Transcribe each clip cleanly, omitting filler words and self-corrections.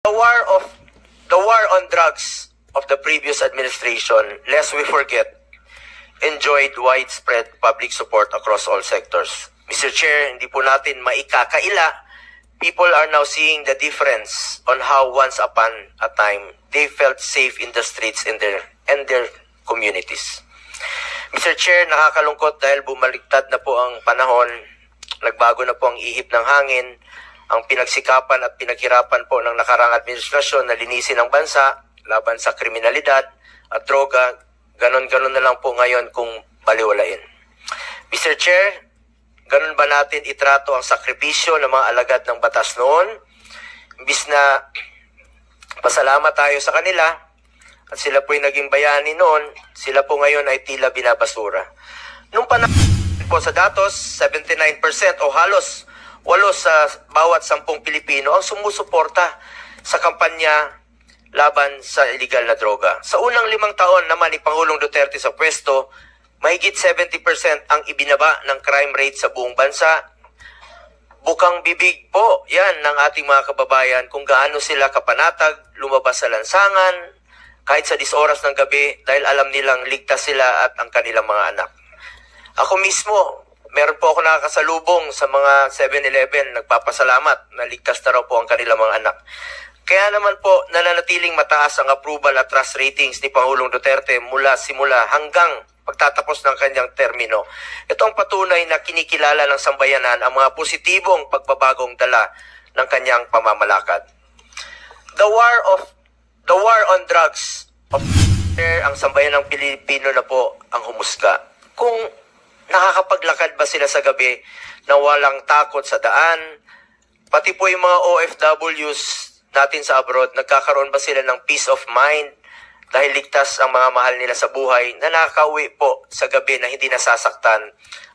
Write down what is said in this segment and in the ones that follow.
The war on drugs of the previous administration, lest we forget, enjoyed widespread public support across all sectors. Mr. Chair, hindi po natin maikakaila. People are now seeing the difference on how once upon a time they felt safe in the streets and their communities. Mr. Chair, nakakalungkot dahil bumaliktad na po ang panahon, nagbago na po ang ihip ng hangin, ang pinagsikapan at pinaghirapan po ng nakarang administrasyon na linisin ang bansa laban sa kriminalidad at droga, ganon-ganon na lang po ngayon kung baliwalain. Mr. Chair, ganon ba natin itrato ang sakripisyo ng mga alagad ng batas noon? Imbis na pasalamat tayo sa kanila at sila po'y naging bayani noon, sila po ngayon ay tila binabasura. Nung panahon po sa datos, 79% o halos 8 sa bawat 10 Pilipino ang sumusuporta sa kampanya laban sa illegal na droga. Sa unang 5 taon naman ni Pangulong Duterte sa pwesto, mahigit 70% ang ibinaba ng crime rate sa buong bansa. Bukang bibig po yan ng ating mga kababayan kung gaano sila kapanatag, lumabas sa lansangan, kahit sa 10 oras ng gabi dahil alam nilang ligtas sila at ang kanilang mga anak. Ako mismo, meron po ako nakakasalubong sa mga 7-Eleven, nagpapasalamat na ligtas na raw po ang kanilang mga anak. Kaya naman po nananatiling mataas ang approval at trust ratings ni Pangulong Duterte mula simula hanggang pagtatapos ng kanyang termino. Ito ang patunay na kinikilala ng sambayanan ang mga positibong pagbabagong dala ng kanyang pamamalakad. The war on drugs ang sambayanang Pilipino na po ang humusga. Kung nakakapaglakad ba sila sa gabi na walang takot sa daan? Pati po yung mga OFWs natin sa abroad, nagkakaroon ba sila ng peace of mind dahil ligtas ang mga mahal nila sa buhay na nakakauwi po sa gabi na hindi nasasaktan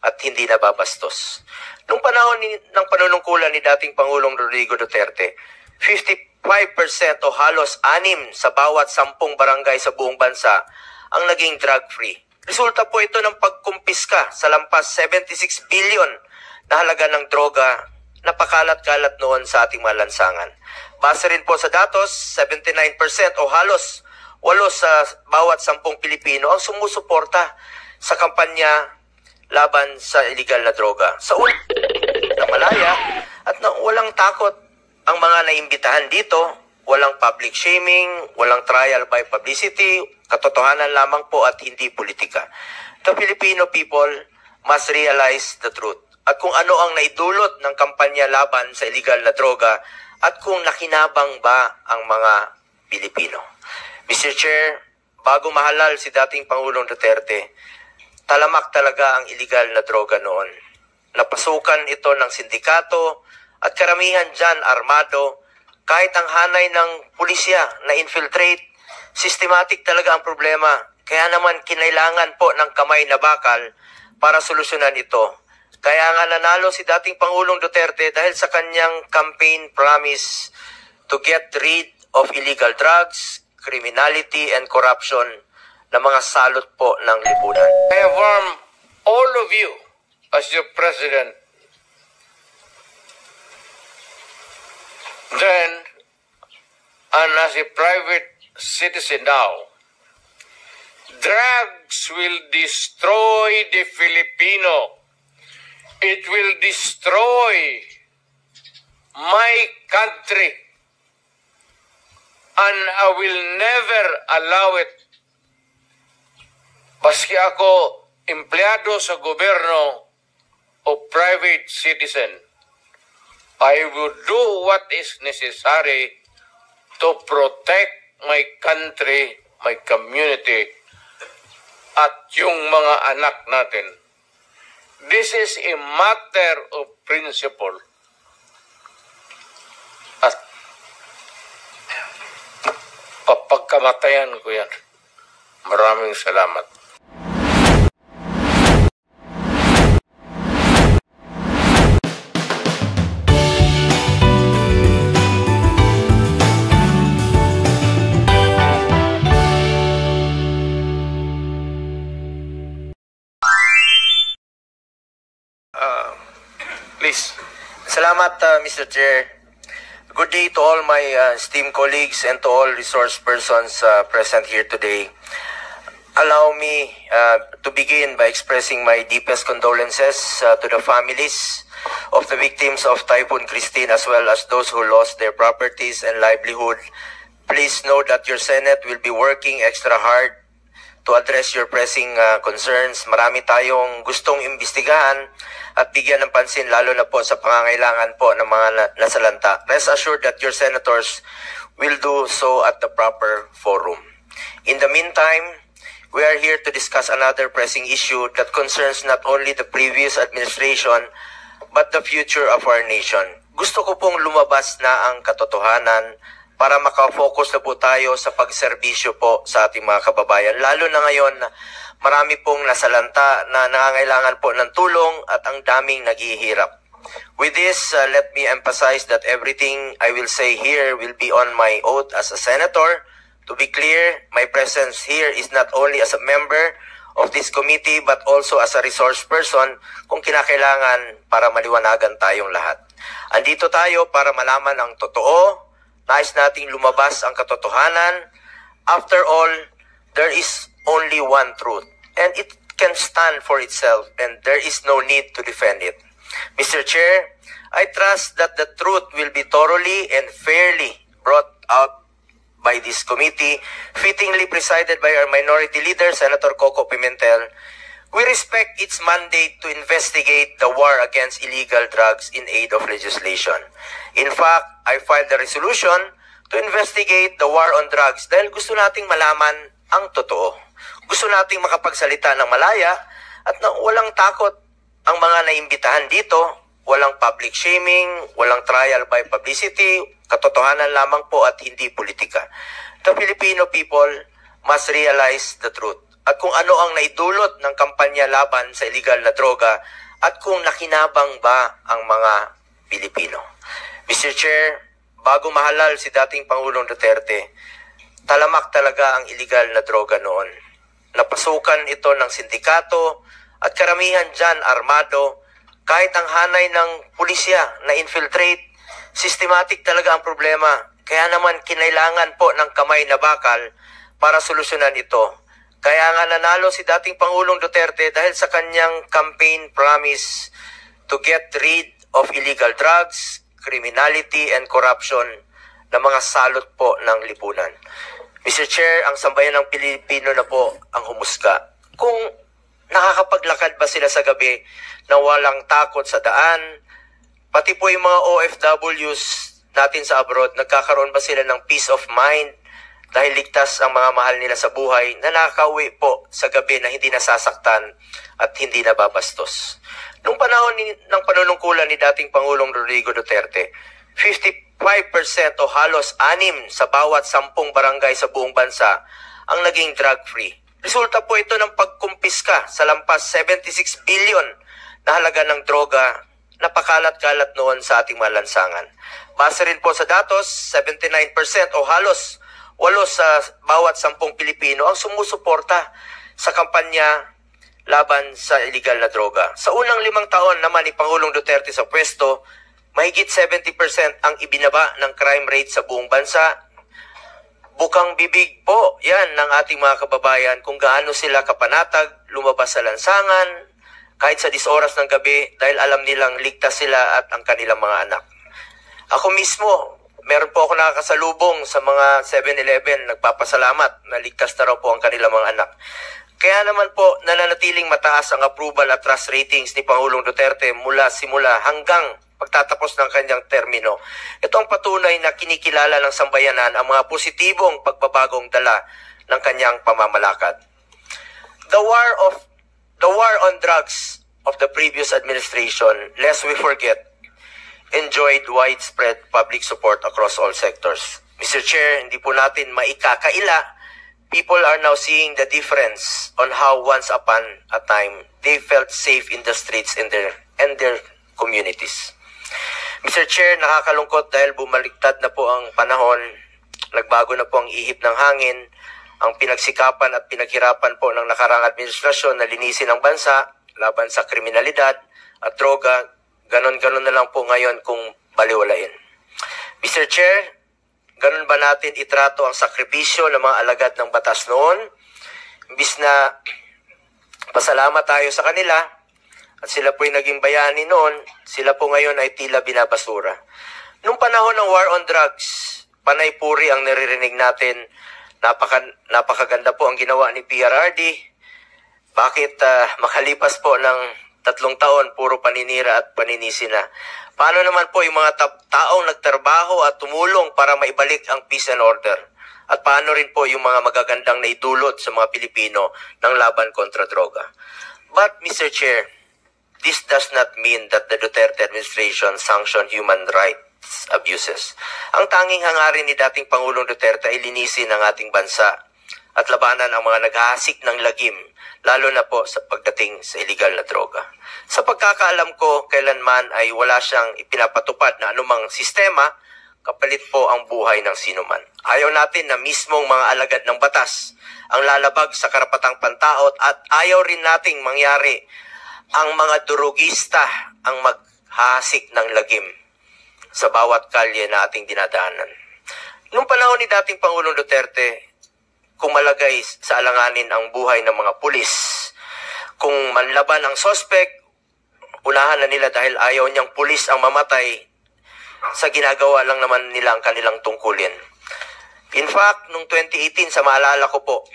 at hindi nababastos? Nung panahon ng panunungkulan ni dating Pangulong Rodrigo Duterte, 55% o halos 6 sa bawat 10 barangay sa buong bansa ang naging drug-free. Resulta po ito ng pagkumpiska sa lampas 76 billion na halaga ng droga na pakalat-kalat noon sa ating mga lansangan. Base rin po sa datos, 79% o halos 8 sa bawat 10 Pilipino ang sumusuporta sa kampanya laban sa illegal na droga. Sa una na malaya at na walang takot ang mga naimbitahan dito, walang public shaming, walang trial by publicity, katotohanan lamang po at hindi politika. The Filipino people must realize the truth. At kung ano ang naidulot ng kampanya laban sa illegal na droga at kung nakinabang ba ang mga Pilipino. Mr. Chair, bago mahalal si dating Pangulong Duterte, talamak talaga ang illegal na droga noon. Napasukan ito ng sindikato at karamihan dyan armado. Kahit ang hanay ng pulisya na infiltrate, systematic talaga ang problema. Kaya naman kinailangan po ng kamay na bakal para solusyonan ito. Kaya nga nanalo si dating Pangulong Duterte dahil sa kanyang campaign promise to get rid of illegal drugs, criminality, and corruption na mga salot po ng lipunan. I affirm all of you as your president, then, and as a private citizen now, drugs will destroy the Filipino. It will destroy my country. And I will never allow it. Baski ako empleyado sa gobyerno o private citizen, I will do what is necessary to protect my country, my community, at yung mga anak natin. This is a matter of principle. At papagkamatayan ko yan. Maraming salamat. Please. Salamat, Mr. Chair. Good day to all my esteemed colleagues and to all resource persons present here today. Allow me to begin by expressing my deepest condolences to the families of the victims of Typhoon Christine as well as those who lost their properties and livelihood. Please note that your Senate will be working extra hard to address your pressing concerns. Marami tayong gustong imbestigahan at bigyan ng pansin lalo na po sa pangangailangan po ng mga nasalanta. Rest assured that your senators will do so at the proper forum. In the meantime, we are here to discuss another pressing issue that concerns not only the previous administration but the future of our nation. Gusto ko pong lumabas na ang katotohanan para makafocus na po tayo sa pagserbisyo po sa ating mga kababayan. Lalo na ngayon, marami pong nasalanta na nangangailangan po ng tulong at ang daming naghihirap. With this, let me emphasize that everything I will say here will be on my oath as a senator. To be clear, my presence here is not only as a member of this committee but also as a resource person kung kinakailangan para maliwanagan tayong lahat. Andito tayo para malaman ang totoo. Nais nating lumabas ang katotohanan. After all, there is only one truth and it can stand for itself and there is no need to defend it. Mr. Chair, I trust that the truth will be thoroughly and fairly brought out by this committee, fittingly presided by our minority leader, Senator Coco Pimentel. We respect its mandate to investigate the war against illegal drugs in aid of legislation. In fact, I filed a resolution to investigate the war on drugs dahil gusto nating malaman ang totoo. Gusto nating makapagsalita ng malaya at na walang takot ang mga naimbitahan dito. Walang public shaming, walang trial by publicity, katotohanan lamang po at hindi politika. The Filipino people must realize the truth at kung ano ang naidulot ng kampanya laban sa illegal na droga at kung nakinabang ba ang mga Pilipino. Mr. Chair, bago mahalal si dating Pangulong Duterte, talamak talaga ang illegal na droga noon. Napasukan ito ng sindikato at karamihan dyan armado. Kahit ang hanay ng pulisya na infiltrate, systematic talaga ang problema. Kaya naman kinailangan po ng kamay na bakal para solusyonan ito. Kaya nga nanalo si dating Pangulong Duterte dahil sa kanyang campaign promise to get rid of illegal drugs, criminality, and corruption na mga salot po ng lipunan. Mr. Chair, ang sambayan ng Pilipino na po ang humusga. Kung nakakapaglakad ba sila sa gabi na walang takot sa daan, pati po yung mga OFWs natin sa abroad, nagkakaroon ba sila ng peace of mind dahil ligtas ang mga mahal nila sa buhay na nakakauwi po sa gabi na hindi nasasaktan at hindi nababastos. Nung panahon ng panunungkulan ni dating Pangulong Rodrigo Duterte, 55% o halos 6 sa bawat 10 barangay sa buong bansa ang naging drug-free. Resulta po ito ng pagkumpiska sa lampas 76 billion na halaga ng droga na pakalat-kalat noon sa ating mga lansangan. Base rin po sa datos, 79% o halos 8 sa bawat 10 Pilipino ang sumusuporta sa kampanya laban sa illegal na droga. Sa unang 5 taon naman ni Pangulong Duterte sa pwesto, mahigit 70% ang ibinaba ng crime rate sa buong bansa. Bukang bibig po yan ng ating mga kababayan kung gaano sila kapanatag, lumabas sa lansangan, kahit sa 10 oras ng gabi dahil alam nilang ligtas sila at ang kanilang mga anak. Ako mismo, meron po ako nakakasalubong sa mga 7-Eleven, nagpapasalamat na ligtas na raw po ang kanilang mga anak. Kaya naman po nananatiling mataas ang approval at trust ratings ni Pangulong Duterte mula simula hanggang pagtatapos ng kanyang termino. Ito ang patunay na kinikilala ng sambayanan ang mga positibong pagbabagong dala ng kanyang pamamalakad. The war on drugs of the previous administration, lest we forget, enjoyed widespread public support across all sectors. Mr. Chair, hindi po natin maikakaila. People are now seeing the difference on how once upon a time they felt safe in the streets and their communities. Mr. Chair, nakakalungkot dahil bumaliktad na po ang panahon, nagbago na po ang ihip ng hangin, ang pinagsikapan at pinaghirapan po ng nakarang administrasyon na linisin ang bansa laban sa kriminalidad at droga, ganon-ganon na lang po ngayon kung baliwalain. Mr. Chair, ganun ba natin itrato ang sakripisyo ng mga alagad ng batas noon? Imbis na pasalamat tayo sa kanila at sila po'y naging bayani noon, sila po ngayon ay tila binabasura. Nung panahon ng war on drugs, panay puri ang naririnig natin. Napakaganda po ang ginawa ni PRRD. Bakit makalipas po ng 3 taon, puro paninira at paninisi na? Paano naman po yung mga taong nagtrabaho at tumulong para maibalik ang peace and order? At paano rin po yung mga magagandang naidulot sa mga Pilipino ng laban kontra droga? But, Mr. Chair, this does not mean that the Duterte administration sanctioned human rights abuses. Ang tanging hangarin ni dating Pangulong Duterte ay linisin ang ating bansa at labanan ang mga naghahasik ng lagim, lalo na po sa pagdating sa illegal na droga. Sa pagkakaalam ko, kailanman ay wala siyang ipinapatupad na anumang sistema kapalit po ang buhay ng sinuman. Ayaw natin na mismong mga alagad ng batas ang lalabag sa karapatang pantaot at ayaw rin nating mangyari ang mga durugista ang maghahasik ng lagim sa bawat kalye na ating dinadaanan. Noong panahon ni dating Pangulong Duterte, kung malagay sa alanganin ang buhay ng mga pulis, kung manlaban ang sospek, unahan na nila dahil ayaw niyang pulis ang mamatay, sa ginagawa lang naman nila ang kanilang tungkulin. In fact, noong 2018, sa maalala ko po,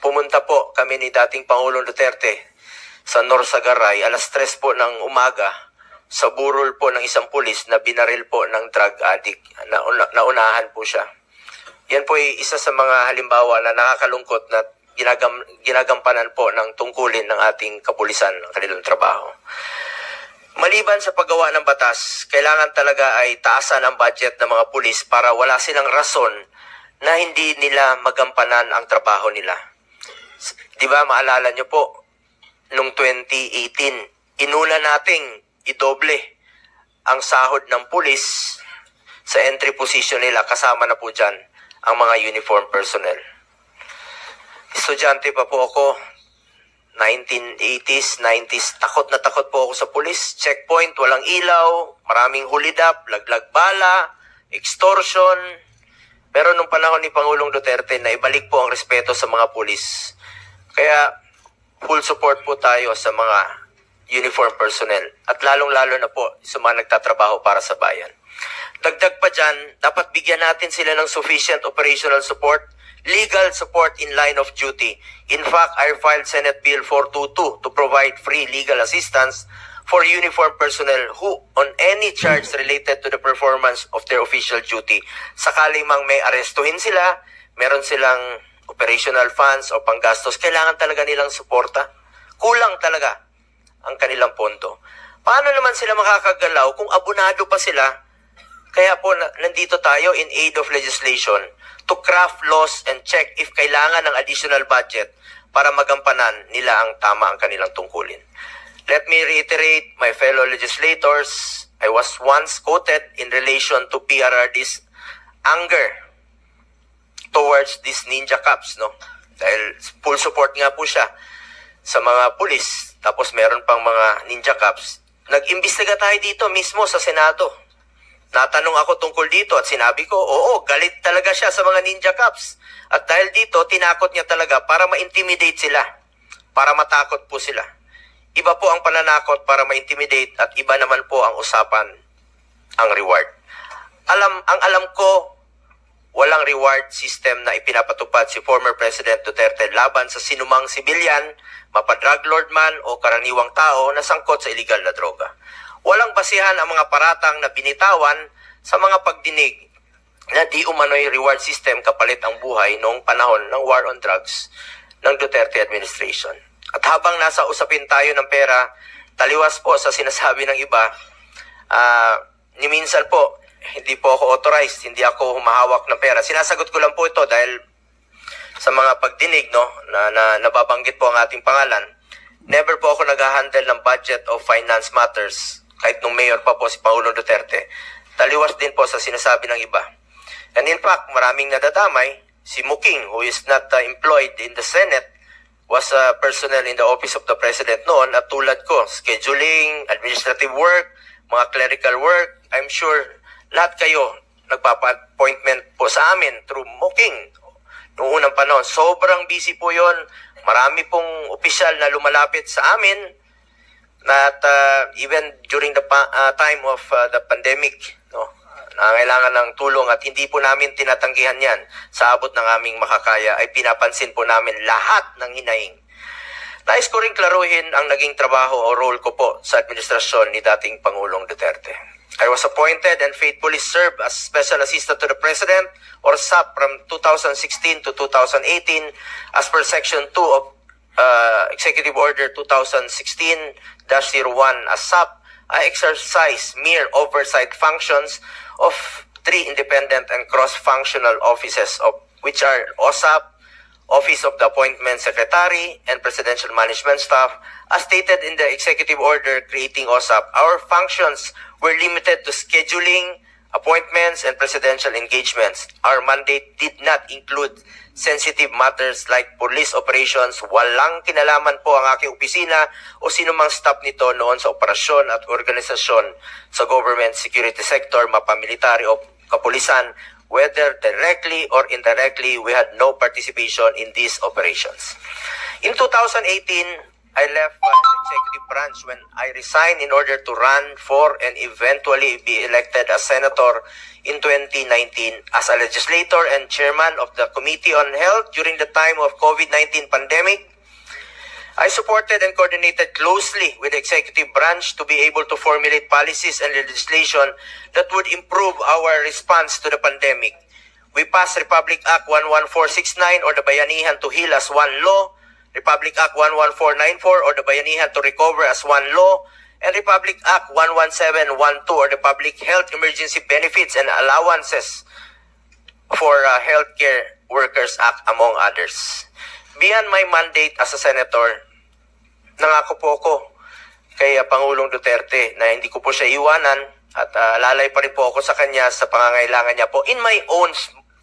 pumunta po kami ni dating Pangulong Duterte sa Norsagaray, alas 3 po ng umaga, sa burol po ng isang pulis na binaril po ng drug addict. Naunahan po siya. Yan po ay isa sa mga halimbawa na nakakalungkot na ginagampanan po ng tungkulin ng ating kapulisan ng kanilang trabaho. Maliban sa paggawa ng batas, kailangan talaga ay taasan ang budget ng mga pulis para wala silang rason na hindi nila magampanan ang trabaho nila. Di ba, maalala nyo po, noong 2018, inuna nating idoble ang sahod ng pulis sa entry position nila, kasama na po dyan ang mga uniform personnel. Estudyante pa po ako, 1980s, 90s, takot na takot po ako sa pulis. Checkpoint, walang ilaw, maraming hulidap, laglag bala, extortion. Pero nung panahon ni Pangulong Duterte, naibalik po ang respeto sa mga pulis. Kaya full support po tayo sa mga uniform personnel at lalong-lalo na po sa mga nagtatrabaho para sa bayan. Dagdag pa dyan, dapat bigyan natin sila ng sufficient operational support, legal support in line of duty. In fact, I filed Senate Bill 422 to provide free legal assistance for uniform personnel who on any charge related to the performance of their official duty. Sakaling mang may arestuhin sila, meron silang operational funds o panggastos, kailangan talaga nilang suporta. Kulang talaga ang kanilang pondo. Paano naman sila makakagalaw kung abonado pa sila? Kaya po nandito tayo in aid of legislation to craft laws and check if kailangan ng additional budget para magampanan nila ang tama ang kanilang tungkulin. Let me reiterate, my fellow legislators, I was once quoted in relation to PRRD's anger towards these ninja cops, no? Dahil full support nga po siya sa mga pulis, tapos meron pang mga ninja cops. Nag-imbestiga tayo dito mismo sa Senado. Natanong ako tungkol dito at sinabi ko, oo, galit talaga siya sa mga ninja cops. At dahil dito, tinakot niya talaga para ma-intimidate sila, para matakot po sila. Iba po ang pananakot para ma-intimidate at iba naman po ang usapan, ang reward. Ang alam ko, walang reward system na ipinapatupad si former President Duterte laban sa sinumang sibilyan, mapadrug lord man o karaniwang tao na sangkot sa illegal na droga. Walang basihan ang mga paratang na binitawan sa mga pagdinig na di umano'y reward system kapalit ang buhay noong panahon ng war on drugs ng Duterte administration. At habang nasa usapin tayo ng pera, taliwas po sa sinasabi ng iba, ni minsan po, hindi po ako authorized, hindi ako humahawak ng pera. Sinasagot ko lang po ito dahil sa mga pagdinig, no, na nababanggit po ang ating pangalan. Never po ako nag-handle ng budget of finance matters, kahit nung mayor pa po si Pangulong Duterte. Taliwas din po sa sinasabi ng iba. And in fact, maraming nadadamay. Si Muking, who is not employed in the Senate, was personnel in the office of the President noon. At tulad ko, scheduling, administrative work, mga clerical work, I'm sure lahat kayo nagpapa-appointment po sa amin through booking. Noong unang panahon, sobrang busy po yon. Marami pong opisyal na lumalapit sa amin at even during the time of the pandemic, no, nangailangan ng tulong at hindi po namin tinatanggihan yan. Sa abot ng aming makakaya ay pinapansin po namin lahat ng hinaing. Nais ko rin klaruhin ang naging trabaho o role ko po sa administrasyon ni dating Pangulong Duterte. I was appointed and faithfully served as Special Assistant to the President or SAP from 2016 to 2018 as per Section 2 of Executive Order 2016-01 as SAP. I exercise mere oversight functions of 3 independent and cross-functional offices of which are OSAP, Office of the Appointment Secretary, and Presidential Management Staff. As stated in the Executive Order creating OSAP, our functions were limited to scheduling, appointments, and presidential engagements. Our mandate did not include sensitive matters like police operations. Walang kinalaman po ang aking opisina o sinumang staff nito noon sa operasyon at organisasyon sa government security sector, mapamilitary o kapulisan. Whether directly or indirectly, we had no participation in these operations. In 2018, I left the executive branch when I resigned in order to run for and eventually be elected as senator in 2019 as a legislator and chairman of the Committee on Health during the time of COVID-19 pandemic. I supported and coordinated closely with the executive branch to be able to formulate policies and legislation that would improve our response to the pandemic. We passed Republic Act 11469 or the Bayanihan to Heal as one law, Republic Act 11494 or the Bayanihan to Recover as one law, and Republic Act 11712 or the Public Health Emergency Benefits and Allowances for Healthcare Workers Act, among others. Beyond my mandate as a senator, nangako po ako kay Pangulong Duterte na hindi ko po siya iwanan at lalay pa rin po ako sa kanya sa pangangailangan niya po in my own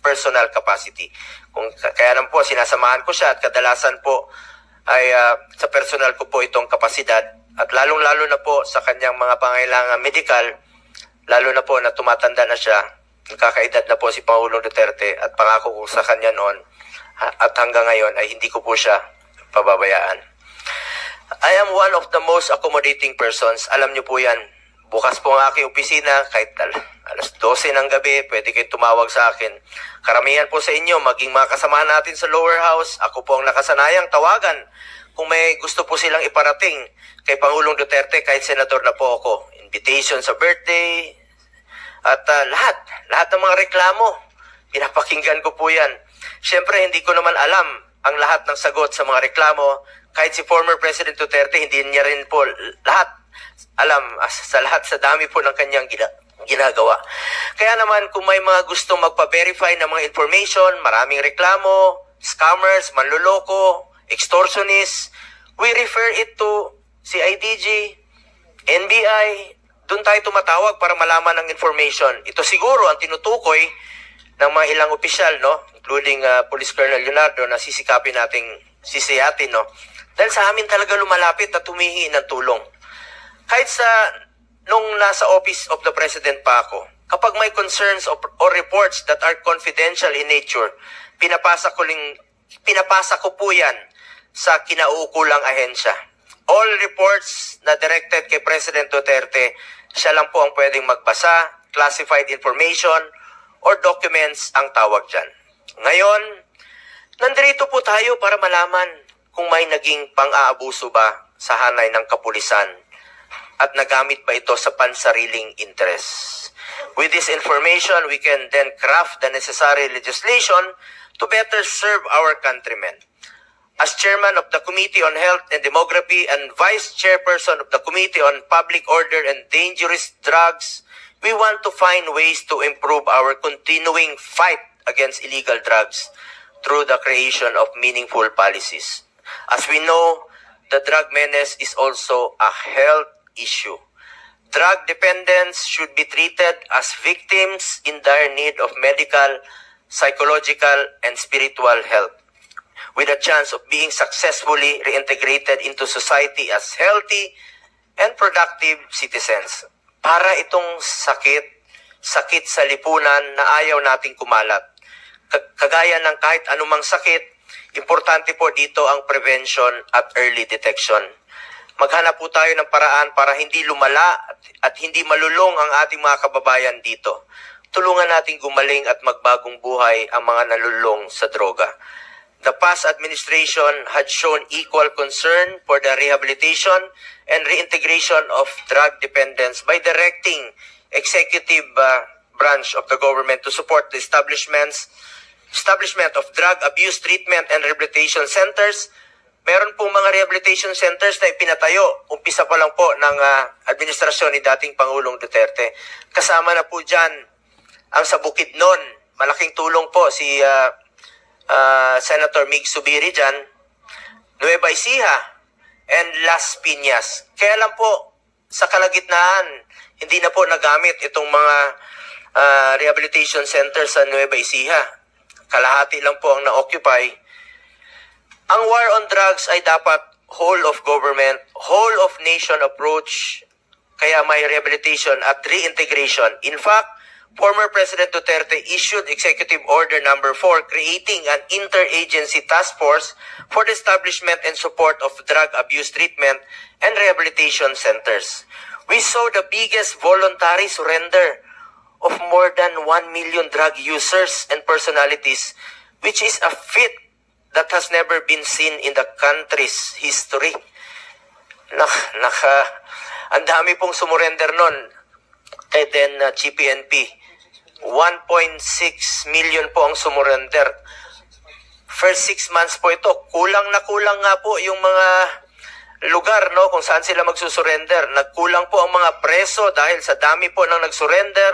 personal capacity. Kaya naman po, sinasamahan ko siya at kadalasan po ay sa personal ko po itong kapasidad at lalong-lalo na po sa kanyang mga pangangailangan medical, lalo na po na tumatanda na siya, kakaedad na po si Pangulong Duterte at pangako ko sa kanya noon at hanggang ngayon ay hindi ko po siya pababayaan. I am one of the most accommodating persons. Alam niyo po yan. Bukas po ang aking opisina, kahit alas 12 ng gabi, pwede kayo tumawag sa akin. Karamihan po sa inyo, maging mga kasamahan natin sa lower house, ako po ang nakasanayang tawagan. Kung may gusto po silang iparating kay Pangulong Duterte, kahit senador na po ako. Invitation sa birthday, at lahat ng mga reklamo, pinapakinggan ko po yan. Siyempre, hindi ko naman alam ang lahat ng sagot sa mga reklamo. Kahit si former President Duterte, hindi niya rin po lahat alam sa lahat sa dami po ng kanyang ginagawa. Kaya naman kung may mga gustong magpa-verify ng mga information, maraming reklamo, scammers, manloloko, extortionists, we refer it to CIDG, NBI, doon tayo tumatawag para malaman ng information. Ito siguro ang tinutukoy ng mga ilang opisyal, no? Including Police Colonel Leonardo na sisikapin nating sisiyatin, no? Dahil sa amin talaga lumalapit at humihingi ng tulong. Kahit nung nasa Office of the President pa ako, kapag may concerns or reports that are confidential in nature, pinapasa ko po yan sa kinauukulang ahensya. All reports na directed kay President Duterte, siya lang po ang pwedeng magbasa, classified information, or documents ang tawag dyan. Ngayon, nandito po tayo para malaman kung may naging pang-aabuso ba sa hanay ng kapulisan at nagamit ba ito sa pansariling interest. With this information, we can then craft the necessary legislation to better serve our countrymen. As chairman of the Committee on Health and Demography and vice chairperson of the Committee on Public Order and Dangerous Drugs, we want to find ways to improve our continuing fight against illegal drugs through the creation of meaningful policies. As we know, the drug menace is also a health issue. Drug dependents should be treated as victims in dire need of medical, psychological, and spiritual help, with a chance of being successfully reintegrated into society as healthy and productive citizens. para itong sakit sa lipunan na ayaw nating kumalat. Kagaya ng kahit anumang sakit, importante po dito ang prevention at early detection. Maghanap po tayo ng paraan para hindi lumala at hindi malulong ang ating mga kababayan dito. Tulungan nating gumaling at magbagong buhay ang mga nalulong sa droga. The past administration had shown equal concern for the rehabilitation and reintegration of drug dependents by directing executive branch of the government to support the establishment of drug abuse treatment and rehabilitation centers. Meron pong mga rehabilitation centers na ipinatayo. Umpisa pa lang po ng administrasyon ni dating Pangulong Duterte. Kasama na po dyan ang sa Bukidnon. Malaking tulong po si Senator Mig Zubiri dyan. Nueva Ecija and Las Piñas. Kaya lang po sa kalagitnaan, hindi na po nagamit itong mga rehabilitation centers sa Nueva Ecija. Kalahati lang po ang na-occupy. Ang war on drugs ay dapat whole of government, whole of nation approach, kaya may rehabilitation at reintegration. In fact, former President Duterte issued Executive Order number 4 creating an interagency task force for the establishment and support of drug abuse treatment and rehabilitation centers. We saw the biggest voluntary surrender of more than 1 million drug users and personalities, which is a feat that has never been seen in the country's history. Ang dami pong sumurrender nun. Kaya then GPNP, 1.6 million po ang sumurrender. First 6 months po ito, kulang na kulang nga po yung mga lugar, no, kung saan sila magsusurrender. Nagkulang po ang mga preso dahil sa dami po ng nagsurrender.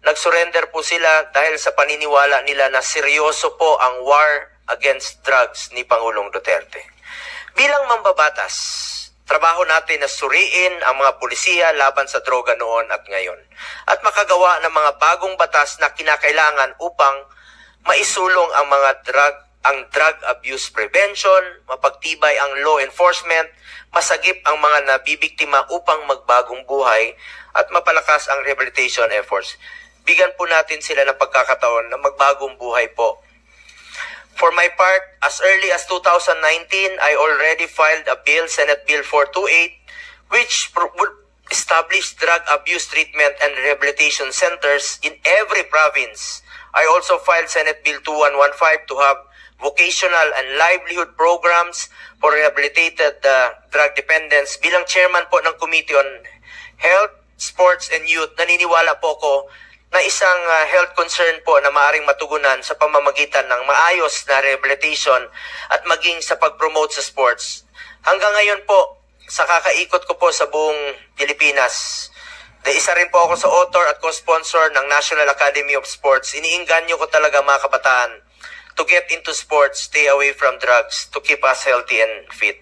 Nagsurrender po sila dahil sa paniniwala nila na seryoso po ang war against drugs ni Pangulong Duterte. Bilang mambabatas, trabaho natin na suriin ang mga pulisiya laban sa droga noon at ngayon at makagawa ng mga bagong batas na kinakailangan upang maisulong ang drug abuse prevention, mapagtibay ang law enforcement, masagip ang mga nabibiktima upang magbagong buhay at mapalakas ang rehabilitation efforts. Bigyan po natin sila ng pagkakataon na magbagong buhay po. For my part, as early as 2019, I already filed a bill, Senate Bill 428, which would establish drug abuse treatment and rehabilitation centers in every province. I also filed Senate Bill 2115 to have vocational and livelihood programs for rehabilitated drug dependents. Bilang chairman po ng Committee on Health, Sports and Youth, naniniwala po ko na isang health concern po na maaring matugunan sa pamamagitan ng maayos na rehabilitation at maging sa pag-promote sa sports. Hanggang ngayon po, sa kakaikot ko po sa buong Pilipinas, isa rin po ako sa author at co-sponsor ng National Academy of Sports. Iniinganyo ko talaga mga kabataan to get into sports, stay away from drugs, to keep us healthy and fit.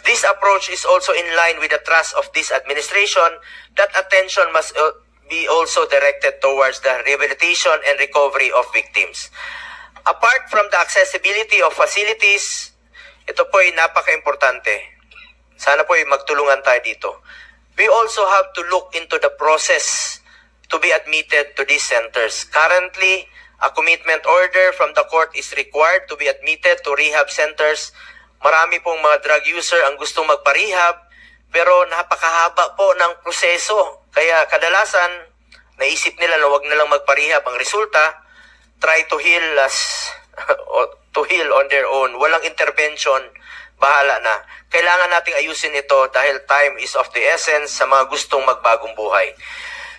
This approach is also in line with the thrust of this administration that attention must be also directed towards the rehabilitation and recovery of victims. Apart from the accessibility of facilities, ito po ay napaka-importante. Sana po ay magtulungan tayo dito. We also have to look into the process to be admitted to these centers. Currently, a commitment order from the court is required to be admitted to rehab centers. Marami pong mga drug user ang gustong magpa-rehab, pero napakahaba po ng proseso. Kaya kadalasan, naisip nila na wag na lang magparehab. Ang resulta, try to heal on their own. Walang intervention, bahala na. Kailangan nating ayusin ito dahil time is of the essence sa mga gustong magbagong buhay.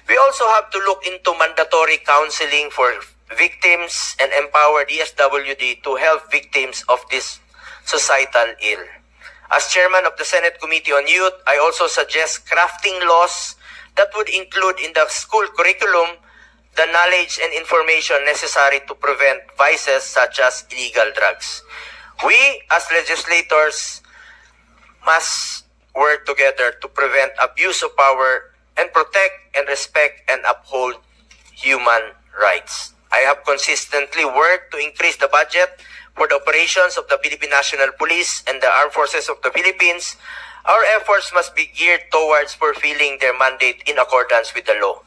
We also have to look into mandatory counseling for victims and empower DSWD to help victims of this societal ill. As chairman of the Senate Committee on Youth, I also suggest crafting laws that would include in the school curriculum the knowledge and information necessary to prevent vices such as illegal drugs. We, as legislators, must work together to prevent abuse of power and protect and respect and uphold human rights. I have consistently worked to increase the budget for the operations of the Philippine National Police and the Armed Forces of the Philippines. Our efforts must be geared towards fulfilling their mandate in accordance with the law.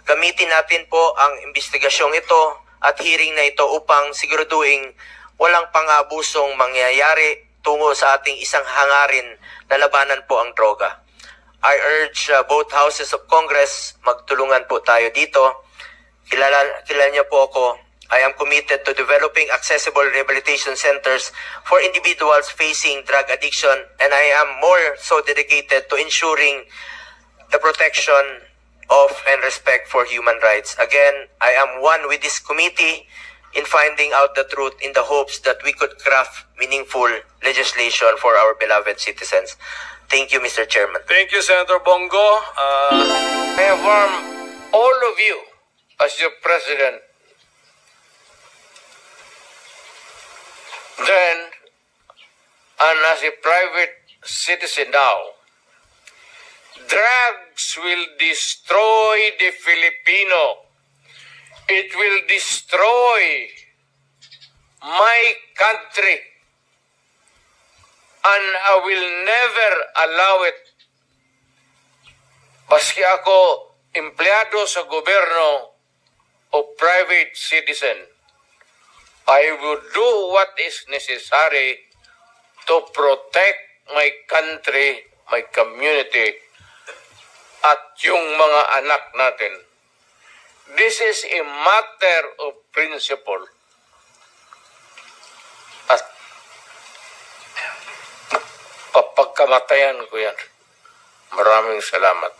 Gamitin natin po ang investigasyong ito at hearing na ito upang siguraduhin walang pang-abusong mangyayari tungo sa ating isang hangarin na labanan po ang droga. I urge both houses of Congress, magtulungan po tayo dito. Kilala niyo po ako. I am committed to developing accessible rehabilitation centers for individuals facing drug addiction, and I am more so dedicated to ensuring the protection of and respect for human rights. Again, I am one with this committee in finding out the truth in the hopes that we could craft meaningful legislation for our beloved citizens. Thank you, Mr. Chairman. Thank you, Senator Bongo. I affirm all of you as your president. Then, and as a private citizen now, drugs will destroy the Filipino. It will destroy my country. And I will never allow it. Paski ako empleyado sa gobyerno o private citizen, I will do what is necessary to protect my country, my community, at yung mga anak natin. This is a matter of principle. At papagkamatayan ko yan. Maraming salamat.